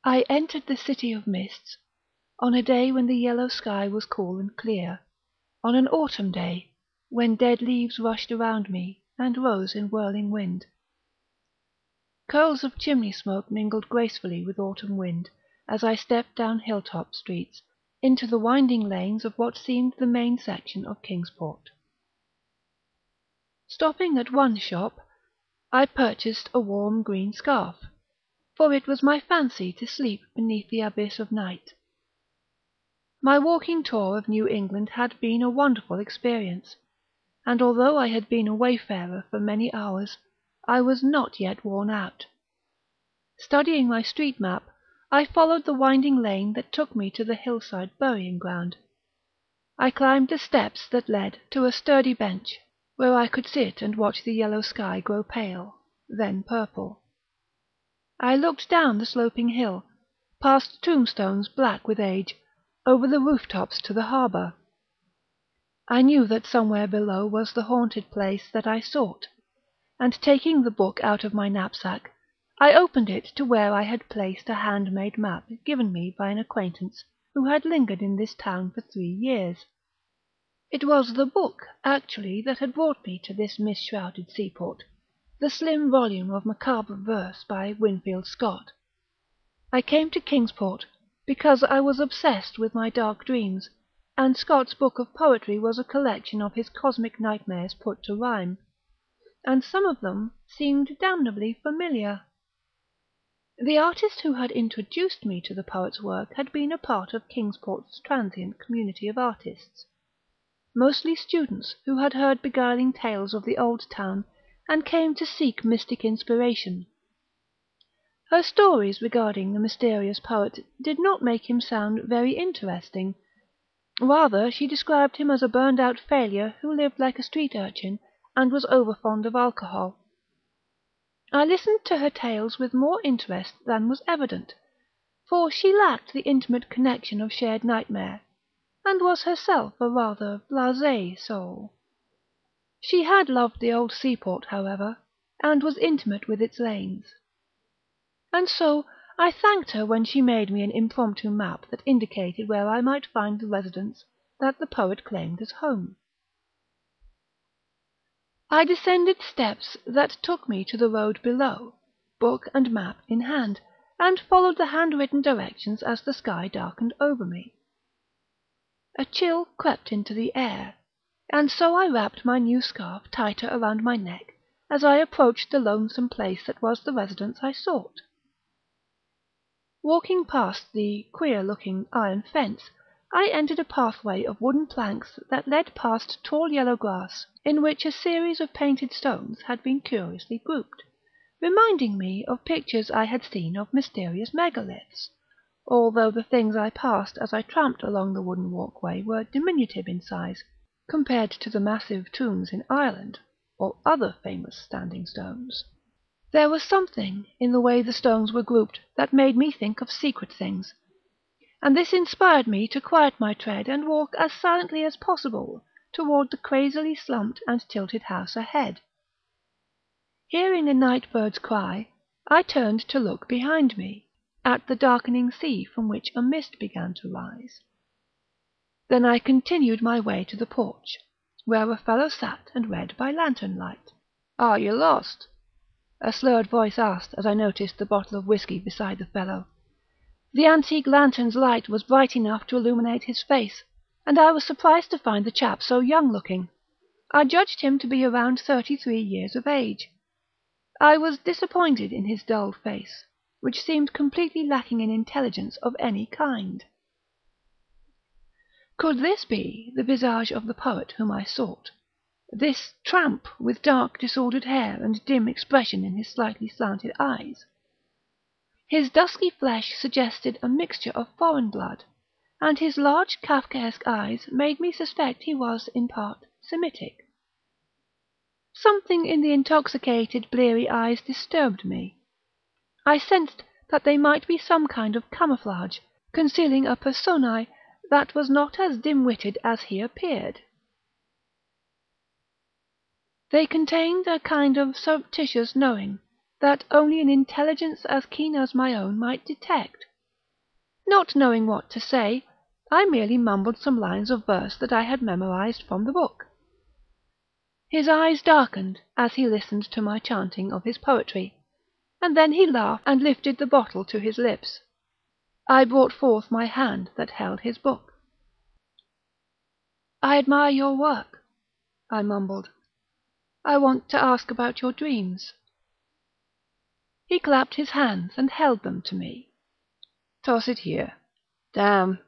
I entered the city of mists, on a day when the yellow sky was cool and clear, on an autumn day, when dead leaves rushed around me, and rose in whirling wind. Curls of chimney smoke mingled gracefully with autumn wind, as I stepped down hilltop streets, into the winding lanes of what seemed the main section of Kingsport. Stopping at one shop, I purchased a warm green scarf, for it was my fancy to sleep beneath the abyss of night. My walking tour of New England had been a wonderful experience, and although I had been a wayfarer for many hours, I was not yet worn out. Studying my street map, I followed the winding lane that took me to the hillside burying ground. I climbed the steps that led to a sturdy bench, where I could sit and watch the yellow sky grow pale, then purple. I looked down the sloping hill, past tombstones black with age, over the rooftops to the harbour. I knew that somewhere below was the haunted place that I sought, and taking the book out of my knapsack, I opened it to where I had placed a hand-made map given me by an acquaintance who had lingered in this town for 3 years. It was the book, actually, that had brought me to this mist-shrouded seaport, the slim volume of macabre verse by Winfield Scott. I came to Kingsport because I was obsessed with my dark dreams, and Scott's book of poetry was a collection of his cosmic nightmares put to rhyme, and some of them seemed damnably familiar. The artist who had introduced me to the poet's work had been a part of Kingsport's transient community of artists, mostly students who had heard beguiling tales of the old town and came to seek mystic inspiration. Her stories regarding the mysterious poet did not make him sound very interesting. Rather, she described him as a burned-out failure who lived like a street urchin and was over-fond of alcohol. I listened to her tales with more interest than was evident, for she lacked the intimate connection of shared nightmare, and was herself a rather blasé soul. She had loved the old seaport, however, and was intimate with its lanes. And so I thanked her when she made me an impromptu map that indicated where I might find the residence that the poet claimed as home. I descended steps that took me to the road below, book and map in hand, and followed the handwritten directions as the sky darkened over me. A chill crept into the air, and so I wrapped my new scarf tighter around my neck as I approached the lonesome place that was the residence I sought. Walking past the queer-looking iron fence, I entered a pathway of wooden planks that led past tall yellow grass, in which a series of painted stones had been curiously grouped, reminding me of pictures I had seen of mysterious megaliths, although the things I passed as I tramped along the wooden walkway were diminutive in size, compared to the massive tombs in Ireland, or other famous standing stones. There was something in the way the stones were grouped that made me think of secret things, and this inspired me to quiet my tread and walk as silently as possible toward the crazily slumped and tilted house ahead. Hearing a night bird's cry, I turned to look behind me, at the darkening sea from which a mist began to rise. Then I continued my way to the porch, where a fellow sat and read by lantern light. "Are you lost?" a slurred voice asked as I noticed the bottle of whiskey beside the fellow. The antique lantern's light was bright enough to illuminate his face, and I was surprised to find the chap so young-looking. I judged him to be around 33 years of age. I was disappointed in his dull face, which seemed completely lacking in intelligence of any kind. Could this be the visage of the poet whom I sought? This tramp with dark disordered hair and dim expression in his slightly slanted eyes? His dusky flesh suggested a mixture of foreign blood, and his large Kafkaesque eyes made me suspect he was, in part, Semitic. Something in the intoxicated, bleary eyes disturbed me. I sensed that they might be some kind of camouflage, concealing a personae that was not as dim-witted as he appeared. They contained a kind of surreptitious knowing that only an intelligence as keen as my own might detect. Not knowing what to say, I merely mumbled some lines of verse that I had memorized from the book. His eyes darkened as he listened to my chanting of his poetry, and then he laughed and lifted the bottle to his lips. I brought forth my hand that held his book. "I admire your work," I mumbled. "I want to ask about your dreams." He clapped his hands and held them to me. "Toss it here. Damn,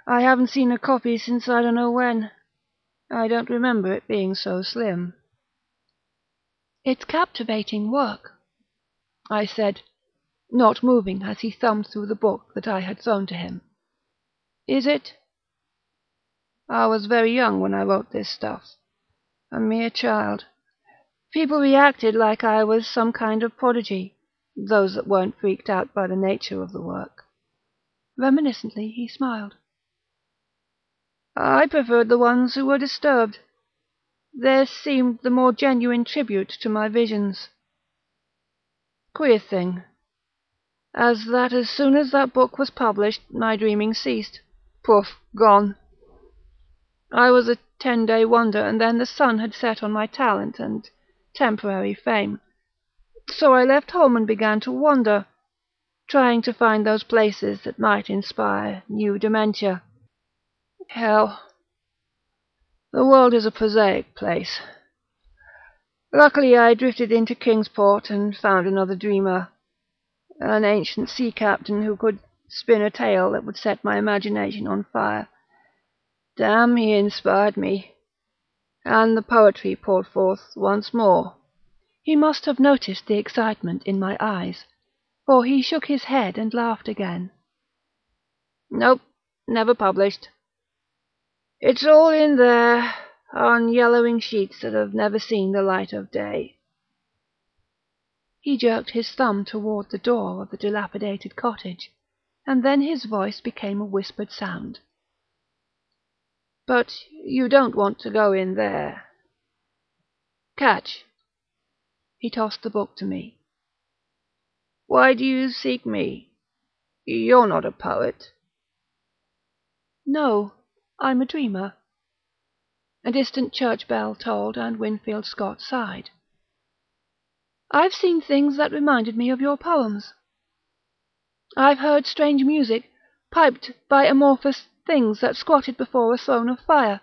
I haven't seen a copy since I don't know when. I don't remember it being so slim." "It's captivating work," I said, not moving as he thumbed through the book that I had thrown to him. "Is it? I was very young when I wrote this stuff. A mere child. People reacted like I was some kind of prodigy, those that weren't freaked out by the nature of the work." Reminiscently he smiled. "I preferred the ones who were disturbed. Theirs seemed the more genuine tribute to my visions. Queer thing, as soon as that book was published, my dreaming ceased. Poof, gone. I was a 10-day wonder, and then the sun had set on my talent and temporary fame. So I left home and began to wander, trying to find those places that might inspire new dementia. Hell, the world is a prosaic place. Luckily I drifted into Kingsport and found another dreamer, an ancient sea captain who could spin a tale that would set my imagination on fire. Damn, he inspired me, and the poetry poured forth once more." He must have noticed the excitement in my eyes, for he shook his head and laughed again. "Nope, never published. It's all in there, on yellowing sheets that have never seen the light of day." He jerked his thumb toward the door of the dilapidated cottage, and then his voice became a whispered sound. "But you don't want to go in there. Catch." He tossed the book to me. "Why do you seek me? You're not a poet." "No, I'm a dreamer." A distant church bell tolled, and Winfield Scott sighed. "I've seen things that reminded me of your poems. I've heard strange music, piped by amorphous things that squatted before a throne of fire,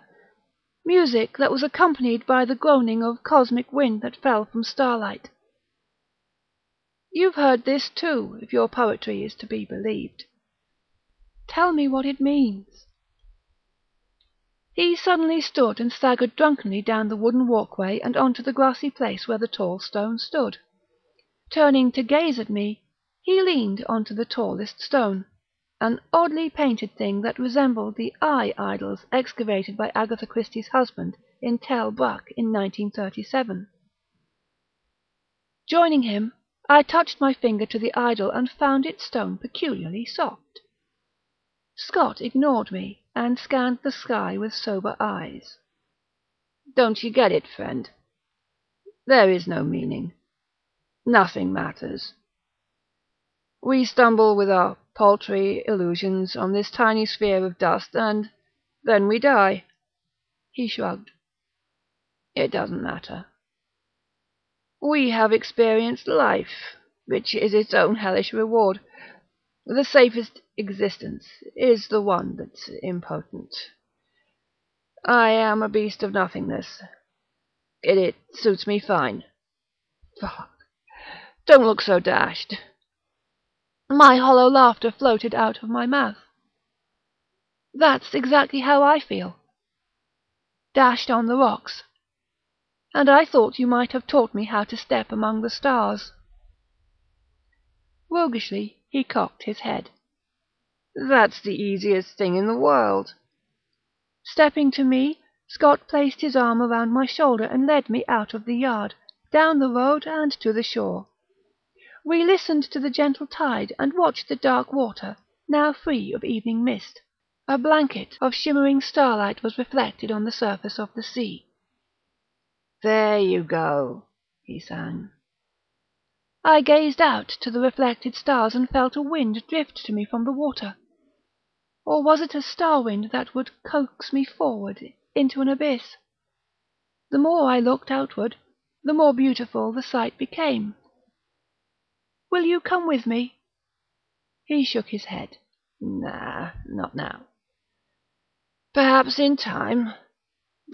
music that was accompanied by the groaning of cosmic wind that fell from starlight. You've heard this too, if your poetry is to be believed. Tell me what it means." He suddenly stood and staggered drunkenly down the wooden walkway and onto the grassy place where the tall stone stood. Turning to gaze at me, he leaned onto the tallest stone, an oddly painted thing that resembled the eye idols excavated by Agatha Christie's husband in Tel Brac in 1937. Joining him, I touched my finger to the idol and found its stone peculiarly soft. Scott ignored me and scanned the sky with sober eyes. "Don't you get it, friend? There is no meaning. Nothing matters. We stumble with our paltry illusions on this tiny sphere of dust, and then we die." He shrugged. "It doesn't matter. We have experienced life, which is its own hellish reward. The safest existence is the one that's impotent. I am a beast of nothingness. It suits me fine. Fuck. Don't look so dashed." My hollow laughter floated out of my mouth. "That's exactly how I feel. Dashed on the rocks. And I thought you might have taught me how to step among the stars." Roguishly, he cocked his head. "That's the easiest thing in the world." Stepping to me, Scott placed his arm around my shoulder and led me out of the yard, down the road and to the shore. We listened to the gentle tide and watched the dark water, now free of evening mist. A blanket of shimmering starlight was reflected on the surface of the sea. "There you go," he sang. I gazed out to the reflected stars and felt a wind drift to me from the water. or was it a star-wind that would coax me forward into an abyss? The more I looked outward, the more beautiful the sight became. Will you come with me?" He shook his head. "Nah, not now. Perhaps in time.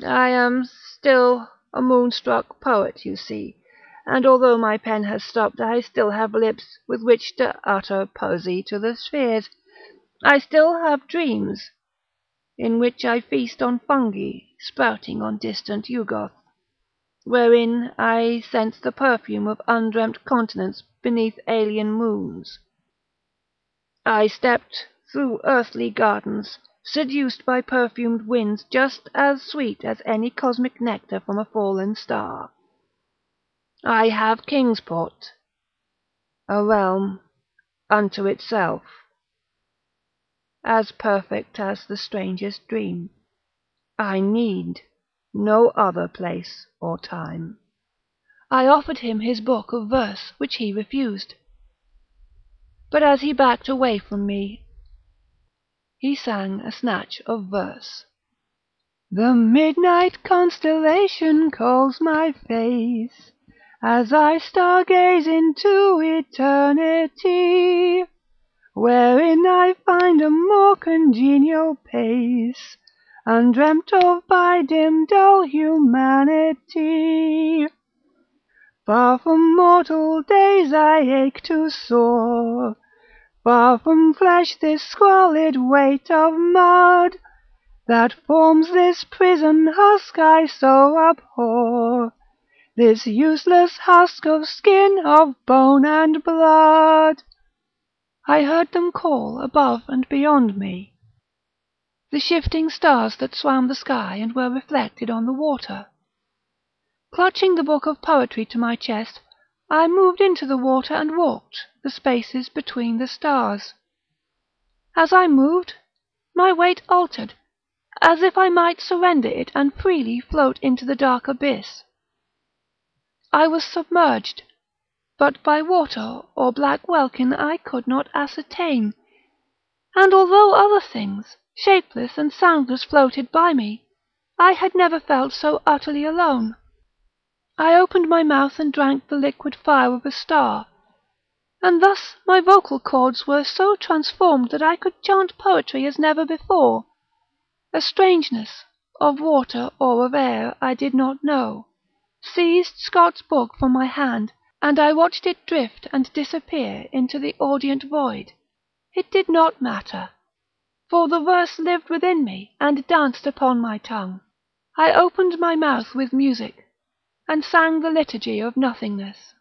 I am still a moonstruck poet, you see, and although my pen has stopped, I still have lips with which to utter poesy to the spheres. I still have dreams, in which I feast on fungi sprouting on distant Yuggoth, wherein I sense the perfume of undreamt continents beneath alien moons. I stepped through earthly gardens, seduced by perfumed winds just as sweet as any cosmic nectar from a fallen star. I have Kingsport, a realm unto itself, as perfect as the strangest dream. I need no other place or time." I offered him his book of verse, which he refused. But as he backed away from me, he sang a snatch of verse. "The midnight constellation calls my face, as I stargaze into eternity, wherein I find a more congenial pace, undreamt of by dim dull humanity. Far from mortal days I ache to soar, far from flesh this squalid weight of mud, that forms this prison husk I so abhor, this useless husk of skin, of bone and blood." I heard them call above and beyond me, the shifting stars that swam the sky and were reflected on the water. Clutching the book of poetry to my chest, I moved into the water and walked the spaces between the stars. As I moved, my weight altered, as if I might surrender it and freely float into the dark abyss. I was submerged, but by water or black welkin I could not ascertain, and although other things, shapeless and soundless, floated by me, I had never felt so utterly alone. I opened my mouth and drank the liquid fire of a star, and thus my vocal cords were so transformed that I could chant poetry as never before. A strangeness, of water or of air, I did not know, seized Scott's book from my hand, and I watched it drift and disappear into the audient void. It did not matter, for the verse lived within me and danced upon my tongue. I opened my mouth with music, and sang the liturgy of nothingness.